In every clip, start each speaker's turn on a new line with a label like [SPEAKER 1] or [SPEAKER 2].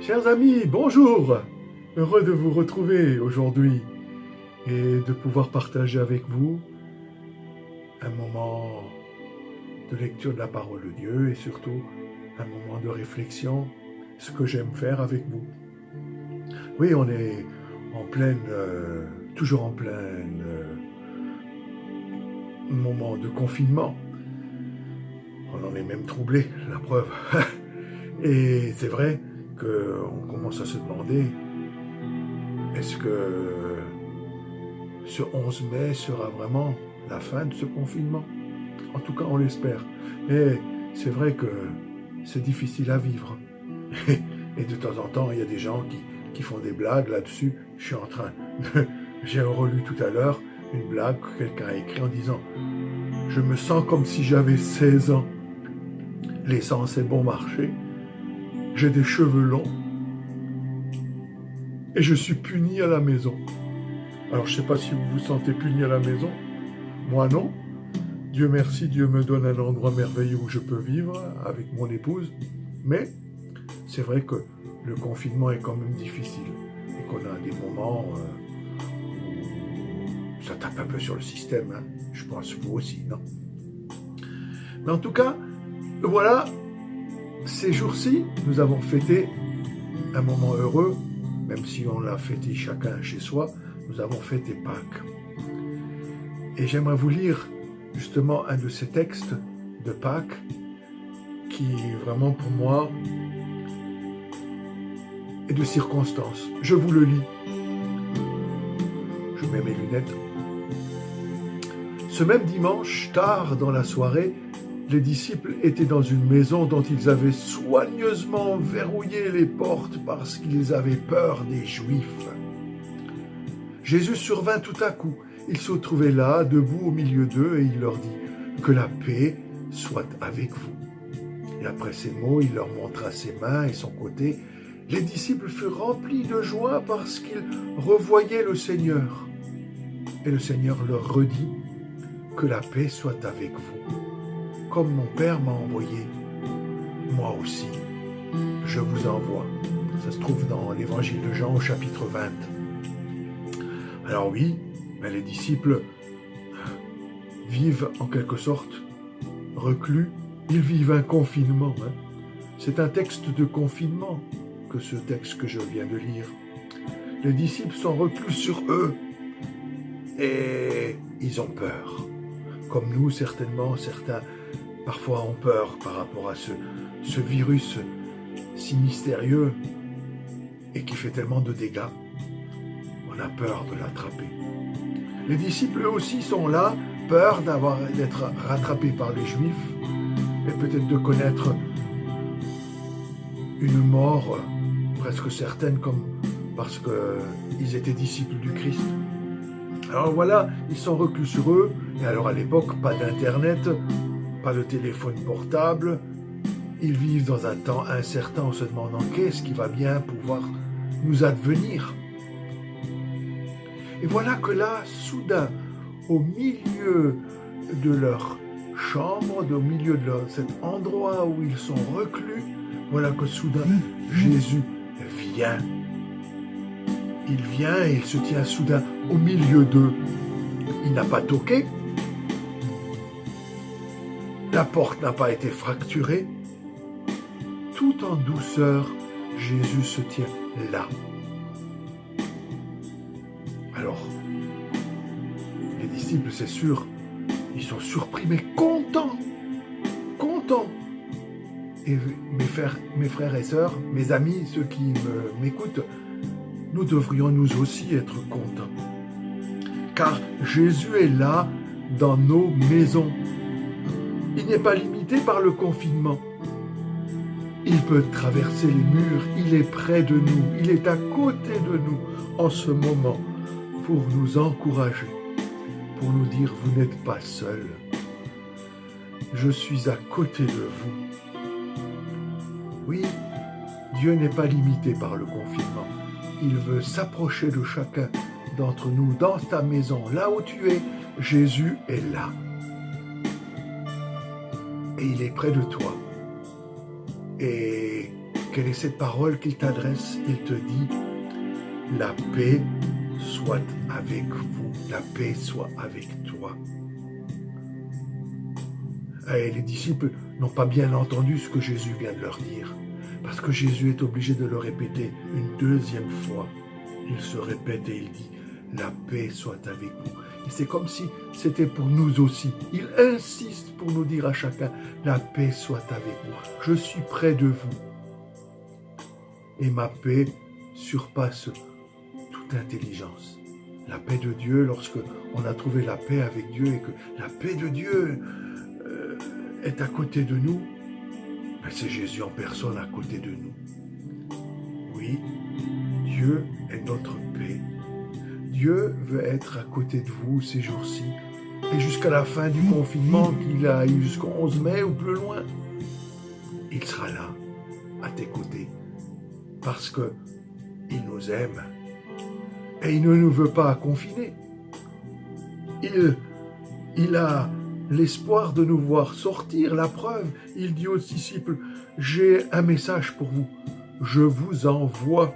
[SPEAKER 1] Chers amis, bonjour! Heureux de vous retrouver aujourd'hui et de pouvoir partager avec vous un moment de lecture de la parole de Dieu et surtout un moment de réflexion, ce que j'aime faire avec vous. Oui, on est en pleine, toujours en plein moment de confinement. On en est même troublé, la preuve. Et c'est vrai qu'on commence à se demander, est-ce que ce 11 mai sera vraiment la fin de ce confinement? En tout cas, on l'espère. Mais c'est vrai que c'est difficile à vivre. Et de temps en temps, il y a des gens qui font des blagues là-dessus. J'ai relu tout à l'heure une blague que quelqu'un a écrite en disant « Je me sens comme si j'avais 16 ans. L'essence est bon marché. J'ai des cheveux longs. Et je suis puni à la maison. » Alors, je ne sais pas si vous vous sentez puni à la maison. Moi, non. Dieu merci, Dieu me donne un endroit merveilleux où je peux vivre avec mon épouse. Mais c'est vrai que le confinement est quand même difficile et qu'on a des moments où ça tape un peu sur le système. Hein. Je pense vous aussi, non? Mais en tout cas, voilà, ces jours-ci, nous avons fêté un moment heureux, même si on l'a fêté chacun chez soi, nous avons fêté Pâques. Et j'aimerais vous lire justement un de ces textes de Pâques qui vraiment pour moi est de circonstance. Je vous le lis. Je mets mes lunettes. Ce même dimanche, tard dans la soirée, les disciples étaient dans une maison dont ils avaient soigneusement verrouillé les portes parce qu'ils avaient peur des Juifs. Jésus survint tout à coup. Il se trouvait là, debout au milieu d'eux, et il leur dit « Que la paix soit avec vous. » Et après ces mots, il leur montra ses mains et son côté. Les disciples furent remplis de joie parce qu'ils revoyaient le Seigneur. Et le Seigneur leur redit « Que la paix soit avec vous. Comme mon Père m'a envoyé, moi aussi, je vous envoie. » Ça se trouve dans l'évangile de Jean au chapitre 20. Alors oui, mais les disciples vivent en quelque sorte reclus, ils vivent un confinement. Hein. C'est un texte de confinement que ce texte que je viens de lire. Les disciples sont reclus sur eux et ils ont peur. Comme nous, certainement, certains parfois ont peur par rapport à ce virus si mystérieux et qui fait tellement de dégâts. On a peur de l'attraper. Les disciples eux aussi sont là, peur d'être rattrapés par les Juifs et peut-être de connaître une mort presque certaine comme parce qu'ils étaient disciples du Christ. Alors voilà, ils sont reclus sur eux, et alors à l'époque, pas d'internet, pas de téléphone portable, ils vivent dans un temps incertain en se demandant qu'est-ce qui va bien pouvoir nous advenir. Et voilà que là, soudain, au milieu de leur chambre, au milieu de cet endroit où ils sont reclus, voilà que soudain, Jésus vient. Il vient et il se tient soudain au milieu d'eux. Il n'a pas toqué. La porte n'a pas été fracturée. Tout en douceur, Jésus se tient là. Alors, les disciples, c'est sûr, ils sont surpris, mais contents. Contents. Et mes frères et sœurs, mes amis, ceux qui m'écoutent, nous devrions nous aussi être contents. Car Jésus est là dans nos maisons. Il n'est pas limité par le confinement. Il peut traverser les murs, il est près de nous, il est à côté de nous en ce moment pour nous encourager, pour nous dire « Vous n'êtes pas seuls, je suis à côté de vous ». Oui, Dieu n'est pas limité par le confinement. Il veut s'approcher de chacun d'entre nous, dans ta maison, là où tu es, Jésus est là. Et il est près de toi. Et Quelle est cette parole qu'il t'adresse? Il te dit, la paix soit avec vous, la paix soit avec toi. Et les disciples n'ont pas bien entendu ce que Jésus vient de leur dire, parce que Jésus est obligé de le répéter une deuxième fois. Il se répète et il dit, la paix soit avec vous. Et c'est comme si c'était pour nous aussi. Il insiste pour nous dire à chacun, la paix soit avec vous. Je suis près de vous. Et ma paix surpasse toute intelligence. La paix de Dieu, lorsque on a trouvé la paix avec Dieu et que la paix de Dieu est à côté de nous, c'est Jésus en personne à côté de nous. Oui, Dieu est notre paix. Dieu veut être à côté de vous ces jours-ci et jusqu'à la fin du confinement qu'il a eu jusqu'au 11 mai ou plus loin. Il sera là, à tes côtés, parce qu'il nous aime et il ne nous veut pas confiner. Il a l'espoir de nous voir sortir. La preuve, il dit aux disciples, j'ai un message pour vous, je vous envoie.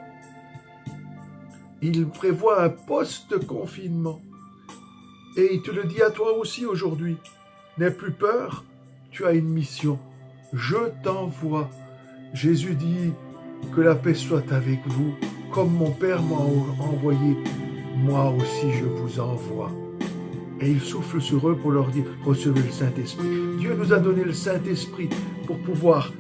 [SPEAKER 1] Il prévoit un post-confinement. Et il te le dit à toi aussi aujourd'hui. N'aie plus peur, tu as une mission. Je t'envoie. Jésus dit que la paix soit avec vous. Comme mon Père m'a envoyé, moi aussi je vous envoie. Et il souffle sur eux pour leur dire, recevez le Saint-Esprit. Dieu nous a donné le Saint-Esprit pour pouvoir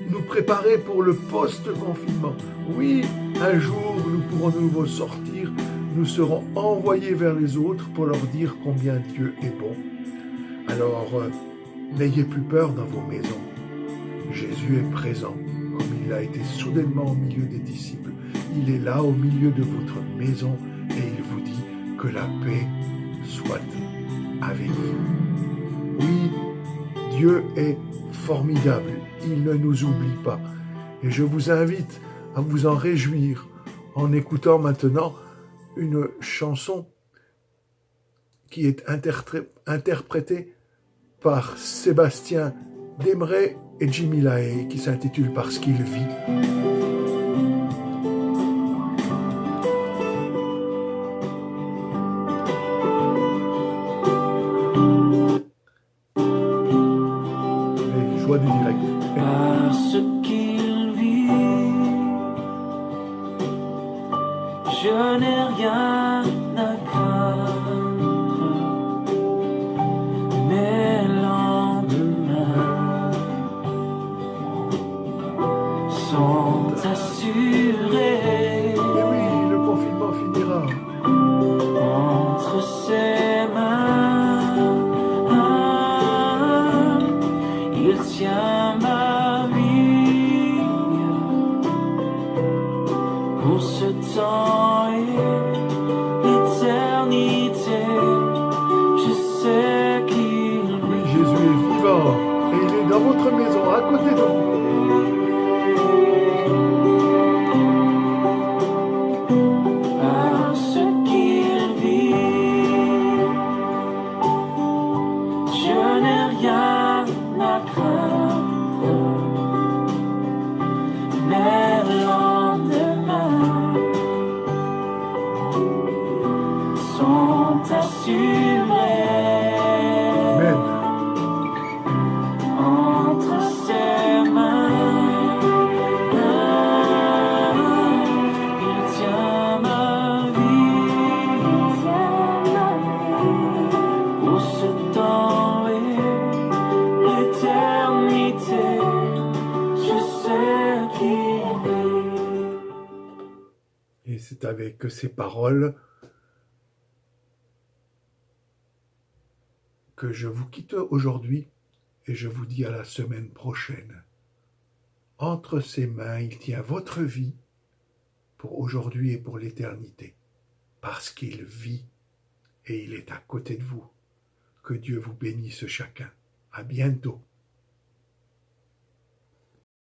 [SPEAKER 1] nous préparer pour le post-confinement. Oui, un jour, nous pourrons de nouveau sortir, nous serons envoyés vers les autres pour leur dire combien Dieu est bon. Alors, n'ayez plus peur dans vos maisons. Jésus est présent, comme il a été soudainement au milieu des disciples. Il est là au milieu de votre maison et il vous dit que la paix soit avec vous. Oui, Dieu est formidable. Il ne nous oublie pas. Et je vous invite à vous en réjouir en écoutant maintenant une chanson qui est interprétée par Sébastien Demeret et Jimmy Lahaye, qui s'intitule « Parce qu'il vit ». Les joies du direct.
[SPEAKER 2] Parce qu'il vit, je n'ai rien à craindre. Mes lendemains sont assurés.
[SPEAKER 1] Et oui, le confinement finira.
[SPEAKER 2] Entre ses mains, il tient ma vie pour ce temps et l'éternité. Je sais qu'il vit.
[SPEAKER 1] Jésus est vivant et il est dans votre maison, à côté de vous.
[SPEAKER 2] Parce qu'il vit, je n'ai rien à craindre. Mes lendemains sont assurés.
[SPEAKER 1] Amen.
[SPEAKER 2] Entre ses mains, il tient ma vie pour ce temps et l'éternité. Je sais qu'il vit.
[SPEAKER 1] Et c'est avec ces paroles que je vous quitte aujourd'hui et je vous dis à la semaine prochaine. Entre ses mains, il tient votre vie pour aujourd'hui et pour l'éternité, parce qu'il vit et il est à côté de vous. Que Dieu vous bénisse chacun. À bientôt.